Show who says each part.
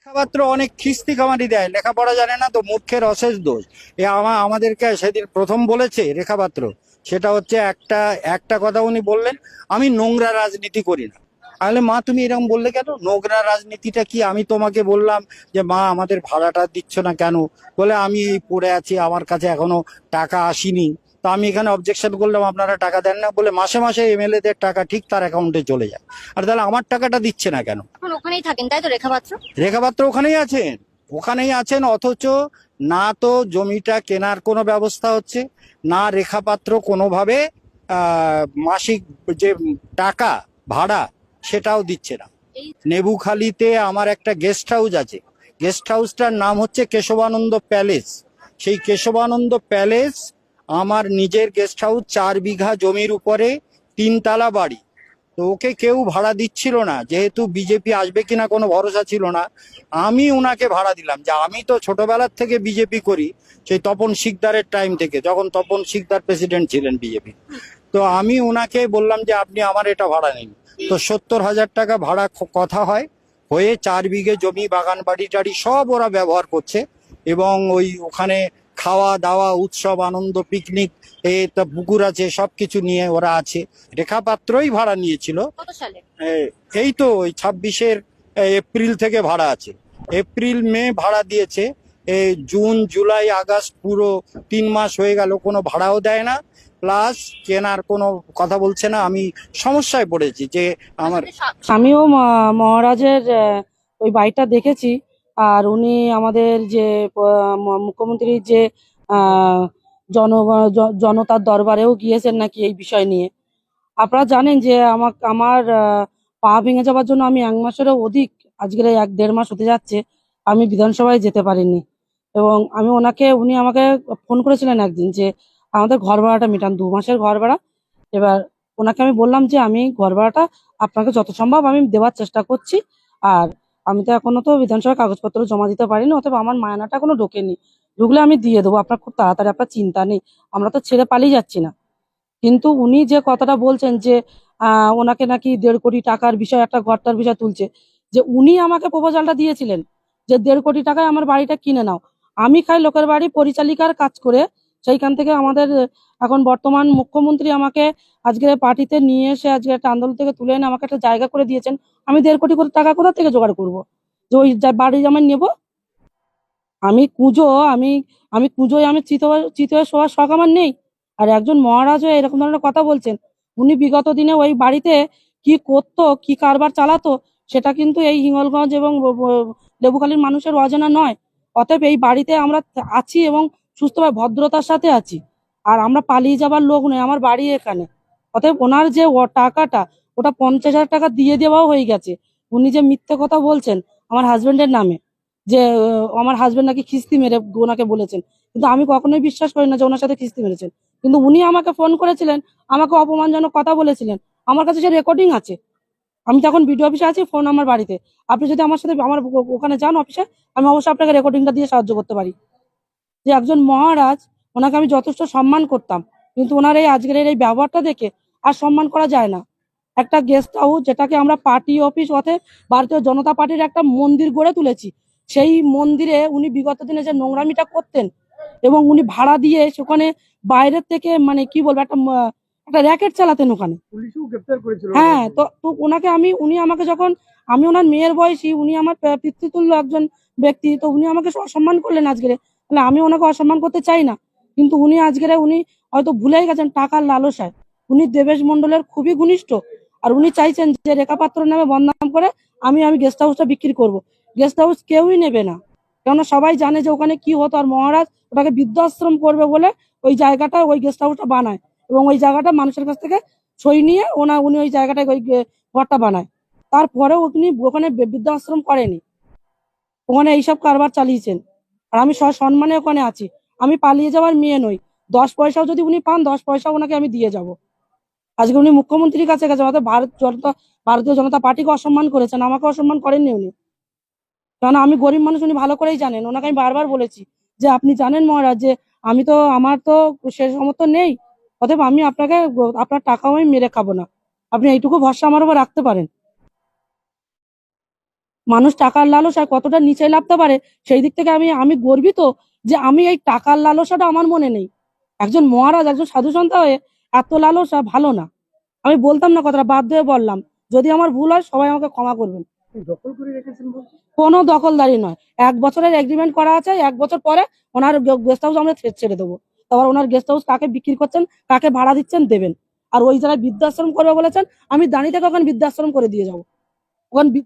Speaker 1: লেখাপত্র অনেক খিস্তি খামারি দেয়, লেখাপড়া জানে না তো মূর্খের অশেষ দোষ। আমাদেরকে সেদিন প্রথম বলেছে লেখাপত্র, সেটা হচ্ছে একটা একটা কথা উনি বললেন, আমি নোংরা রাজনীতি করি না। তাহলে মা তুমি এরকম বললে কেন? নোংরা রাজনীতিটা কি? আমি তোমাকে বললাম যে মা আমাদের ভাড়াটা দিচ্ছ না কেন? বলে আমি এই পড়ে আছি, আমার কাছে এখনো টাকা আসেনি। তো আমি এখানে অবজেকশন করলাম আপনারা টাকা দেন না বলে, মাসে মাসে এমএলএ দের টাকা ঠিক তার অ্যাকাউন্টে চলে যায়। আর তাহলে আমার টাকাটা দিচ্ছে না কেন?
Speaker 2: এখন ওখানেই থাকেন তাই তো রেখাপাত্র?
Speaker 1: রেখাপাত্র ওখানেই আছেন, ওখানেই আছেন, অথচ না তো জমিটা কেনার কোনো ব্যবস্থা হচ্ছে, না রেখাপাত্র কোনোভাবে মাসিক যে টাকা ভাড়া সেটাও দিচ্ছে না।
Speaker 2: এই
Speaker 1: নেবুখালীতে আমার একটা গেস্ট হাউস আছে, গেস্ট হাউসটার নাম হচ্ছে কেশবানন্দ প্যালেস। সেই কেশবানন্দ প্যালেস আমার নিজের গেস্ট হাউস, 4 বিঘা জমির উপরে, 3 তলা বাড়ি। তো ওকে কেউ ভাড়া দিচ্ছিল না, যেহেতু বিজেপি আসবে কিনা কোনো ভরসা ছিল না। আমি ওনাকে ভাড়া দিলাম, যে আমি তো ছোটবেলার থেকে বিজেপি করি, সেই তপন শিকদারের টাইম থেকে, যখন তপন শিকদার প্রেসিডেন্ট ছিলেন বিজেপি। তো আমি ওনাকে বললাম যে আপনি আমার এটা ভাড়া নিন। তো 70,000 টাকা ভাড়া কথা হয়, হয়ে 4 বিঘে জমি, বাগান বাড়ি টাড়ি সব ওরা ব্যবহার করছে। এবং ওই ওখানে খাওয়া দাওয়া, উৎসব আনন্দ, পিকনিক, তা পুকুর আছে, সবকিছু নিয়ে ওরা আছে। রেখাপাত্রই ভাড়া নিয়েছিল।
Speaker 2: কত সালে?
Speaker 1: এই তো ওই 26-এর এপ্রিল থেকে ভাড়া আছে। এপ্রিল মে ভাড়া দিয়েছে, এই জুন জুলাই আগস্ট পুরো 3 মাস হয়ে গেল, কোনো ভাড়াও দেয় না, প্লাস কেনার কোনো কথা বলছে না। আমি সমস্যায় পড়েছি যে আমার
Speaker 3: আমিও মহারাজের ওই বাড়িটা দেখেছি। আর উনি আমাদের যে মুখ্যমন্ত্রীর যে আহ, জনতার দরবারেও গিয়েছেন নাকি এই বিষয় নিয়ে। আপনারা জানেন যে আমার পা ভেঙে যাওয়ার জন্য আমি 1 মাসেরও অধিক, আজকের এই 1-1.5 মাস হতে যাচ্ছে, আমি বিধানসভায় যেতে পারিনি। এবং উনি আমাকে ফোন করেছিলেন একদিন যে আমাদের ঘর ভাড়াটা মেটান, 2 মাসের ঘর ভাড়া। এবার ওনাকে আমি বললাম যে আমি ঘর ভাড়াটা আপনাকে যত সম্ভব আমি দেওয়ার চেষ্টা করছি। আর আমি তো এখনো তো বিধানসভার কাগজপত্র জমা দিতে পারিনি, অতএব আমার মায়নাটা এখনো ঢোকেনি। ঢুকলে আমি দিয়ে দেবো, আপনার খুব তাড়াতাড়ি, আপনার চিন্তা নেই, আমরা তো ছেড়ে পালিয়ে যাচ্ছি না। কিন্তু উনি যে কথাটা বলছেন যে ওনাকে নাকি 1.5 কোটি টাকার বিষয়, একটা ঘরটার বিষয় তুলছে, যে উনি আমাকে প্রপোজালটা দিয়েছিলেন যে 1.5 কোটি টাকায় আমার বাড়িটা কিনে নাও। আমি খাই লোকের বাড়ি পরিচালিকার কাজ করে, সেইখান থেকে আমাদের এখন বর্তমান মুখ্যমন্ত্রী আমাকে আজকে পার্টিতে নিয়ে এসে আজকে একটা আন্দোলন থেকে তুলে এনে আমাকে একটা জায়গা করে দিয়েছেন। আমি 1.5 কোটি করে টাকা কোথা থেকে জোগাড় করবো যে ওই বাড়ি আমার নেবো? আমি কুঁজো আমি আমি কুঁজোয় আমি চিত হয়ে শোয়ার শখ আমার নেই। আর একজন মহারাজ হয়ে এরকম ধরনের কথা বলছেন। উনি বিগত দিনে ওই বাড়িতে কি করতো, কি কারবার চালাতো, সেটা কিন্তু এই হিঙ্গলগঞ্জ এবং লেবুখালীর মানুষের অজানা নয়। অতএব এই বাড়িতে আমরা আছি এবং সুস্থভাবে ভদ্রতার সাথে আছি। আর আমরা পালিয়ে যাবার লোক নয়, আমার বাড়ি এখানে। অতএব ওনার যে টাকাটা, ওটা 50,000 টাকা দিয়ে দেওয়াও হয়ে গেছে। উনি যে মিথ্যে কথা বলছেন আমার হাজবেন্ডের নামে, যে আমার হাজবেন্ড নাকি খিস্তি মেরে ওনাকে বলেছেন, কিন্তু আমি কখনোই বিশ্বাস করি না যে ওনার সাথে খিস্তি মেরেছেন। কিন্তু উনি আমাকে ফোন করেছিলেন, আমাকে অপমানজনক কথা বলেছিলেন। আমার কাছে সে রেকর্ডিং আছে। আমি তখন বিডিও অফিসে আছি, ফোন আমার বাড়িতে। আপনি যদি আমার সাথে আমার ওখানে যান অফিসে, আমি অবশ্যই আপনাকে রেকর্ডিংটা দিয়ে সাহায্য করতে পারি। যে একজন মহারাজ, ওনাকে আমি যথেষ্ট সম্মান করতাম, কিন্তু ওনার এই আজকের এই ব্যবহারটা দেখে আর সম্মান করা যায় না। একটা গেস্ট হাউস যেটাকে আমরা পার্টি অফিস অথবা ভারতীয় জনতা পার্টির একটা মন্দির গড়ে তুলেছি, সেই মন্দিরে উনি বিগত দিনে যে নোংরামিটা করতেন, এবং উনি ভাড়া দিয়ে সেখানে বাইরের থেকে মানে কি বলবো একটা র্যাকেট চালাতেন ওখানে।
Speaker 4: পুলিশও গ্রেপ্তার করেছিল
Speaker 3: হ্যাঁ, তো তো ওনাকে উনি আমাকে যখন, আমি ওনার মেয়ের বয়সী, উনি আমার পিতৃতুল্য একজন ব্যক্তি, তো উনি আমাকে অসম্মান করলেন আজকে। তাহলে আমি ওনাকে অসম্মান করতে চাই না, কিন্তু উনি হয়তো ভুলেই গেছেন টাকার লালসায়। উনি দেবেশ মন্ডলের খুবই ঘনিষ্ঠ। আর উনি চাইছেন যে রেখাপাত্র নামে বদনাম করে আমি গেস্ট হাউসটা বিক্রি করব। গেস্ট হাউস কেউই নেবে না, কেননা সবাই জানে যে ওখানে কি হতো। আর মহারাজ ওটাকে বৃদ্ধাশ্রম করবে বলে ওই জায়গাটা, ওই গেস্ট হাউসটা বানায়, এবং ওই জায়গাটা মানুষের কাছ থেকে সই নিয়ে উনি ওই জায়গাটায় ওই ঘরটা বানায়। তারপরেও উনি ওখানে বৃদ্ধাশ্রম করেনি, ওখানে এইসব কারবার চালিয়েছেন। আর আমি সসম্মানে ওখানে আছি, আমি পালিয়ে যাওয়ার মেয়ে নই। 10 পয়সাও যদি উনি পান, 10 পয়সা ওনাকে আমি দিয়ে যাব। আজকে উনি মুখ্যমন্ত্রীর কাছে গেছে, অর্থাৎ ভারতীয় জনতা পার্টিকে অসম্মান করেছেন, আমাকে অসম্মান করেননি উনি। কারণ আমি গরিব মানুষ, উনি ভালো করেই জানেন। ওনাকে আমি বারবার বলেছি যে আপনি জানেন মহারাজ যে আমার তো সে সমর্থন নেই, অতএব আমি আপনাকে, আপনার টাকাও আমি মেরে খাবো না, আপনি এইটুকু ভরসা আমার উপর রাখতে পারেন। মানুষ টাকার লালসায় কতটা নিচে নামতে পারে সেই দিক থেকে আমি আমি গর্বিত যে আমি এই টাকার লালসাটা আমার মনে নেই। একজন মহারাজ, একজন সাধু সন্ত হয়ে এত লালসা ভালো না। আমি বলতাম না, কথাটা বাধ্য হয়ে বললাম। যদি আমার ভুল হয় সবাই আমাকে ক্ষমা করবেন।
Speaker 2: দখল করে রেখেছেন বলছে।
Speaker 3: কোনো দখলদারি নয়, 1 বছরের এগ্রিমেন্ট করা আছে, 1 বছর পরে ওনার গেস্ট হাউস আমরা ছেড়ে দেবো। তারপর ওনার গেস্ট হাউস কাকে বিক্রি করছেন, কাকে ভাড়া দিচ্ছেন দেবেন। আর ওই জায়গায় বৃদ্ধাশ্রম করবে বলেছেন, আমি দাঁড়িয়ে থেকে ওখানে বৃদ্ধাশ্রম করে দিয়ে যাবো। ওখানে